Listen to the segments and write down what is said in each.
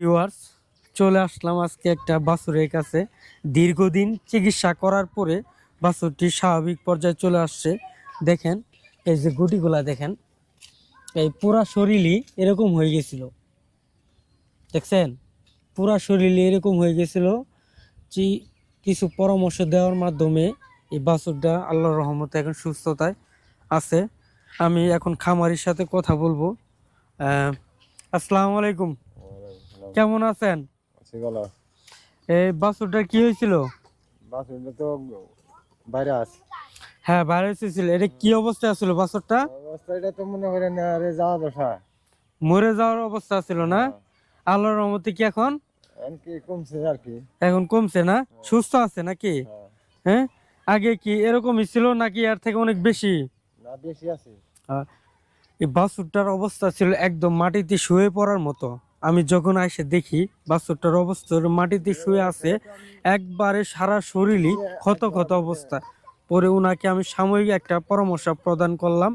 Viewers, চলে আসলাম আজকে একটা বাছুরের কাছে। দীর্ঘদিন চিকিৎসা করার পরে বাছুরটি স্বাভাবিক পর্যায়ে চলে আসছে। দেখেন এই যে গুটিগুলা দেখেন, এই পুরা শরীরই এরকম হয়ে গেছিল। দেখছেন, পুরা শরীরে এরকম হয়ে গেছিল। কিছু পরামর্শ দেওয়ার মাধ্যমে এই বাছুরটা আল্লাহর রহমতে এখন সুস্থতায় আছে। আমি এখন খামারির সাথে কথা বলবো। আসসালামু আলাইকুম, কেমন আছেন? এই বাছুরটা কি হয়েছিল? বাছুরটা তো ভাইরাস। হ্যাঁ, ভাইরাস হয়েছিল। এটা কি অবস্থায় আছিল বাছুরটা? এটা তো মনে করেন আরে যাওয়া দশা, মরে যাওয়ার অবস্থা ছিল না? আল্লাহর রহমতে কি এখন কি কমছে আর কি। এখন কমছে না? সুস্থ আছে নাকি? হ্যাঁ, আগে কি এরকমই ছিল নাকি এর থেকে অনেক বেশি? না, বেশি আছে। এই বাছুরটার অবস্থা ছিল একদম মাটিতে শুয়ে পড়ার মতো। আমি যখন এসে দেখি বাছুরটার অবস্থা মাটিতে শুয়ে আছে, একবারে সারা শরীরই ক্ষত ক্ষত অবস্থা। পরে উনাকে আমি সাময়িক একটা পরামর্শ প্রদান করলাম।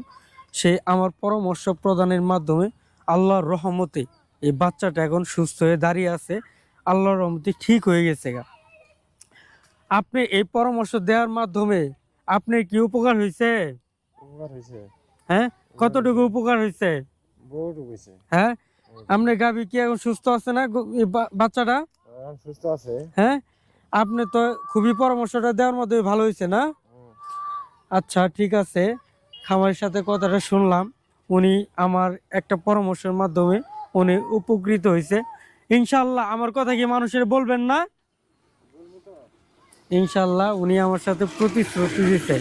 সে আমার পরামর্শ প্রদানের মাধ্যমে আল্লাহর রহমতে এই বাচ্চাটা এখন সুস্থ হয়ে দাঁড়িয়ে আছে। আল্লাহর রহমতে ঠিক হয়ে গেছে গা। আপনি এই পরামর্শ দেওয়ার মাধ্যমে আপনার কি উপকার হয়েছে? উপকার হয়েছে। হ্যাঁ, কতটুকু উপকার হয়েছে? বহুটুকু হয়েছে। হ্যাঁ, আপনার গাভী কি এখন সুস্থ আছে না? বাচ্চাটা সুস্থ আছে। হ্যাঁ, আপনি তো খুবই পরামর্শটা দেওয়ার মধ্যে ভালো হয়েছে না? আচ্ছা, ঠিক আছে। খামারের সাথে কথাটা শুনলাম, উনি আমার একটা পরামর্শের মাধ্যমে উনি উপকৃত হয়েছে। ইনশাল্লাহ আমার কথা কি মানুষের বলবেন না? ইনশাল্লাহ উনি আমার সাথে প্রতিশ্রুতি দিচ্ছে।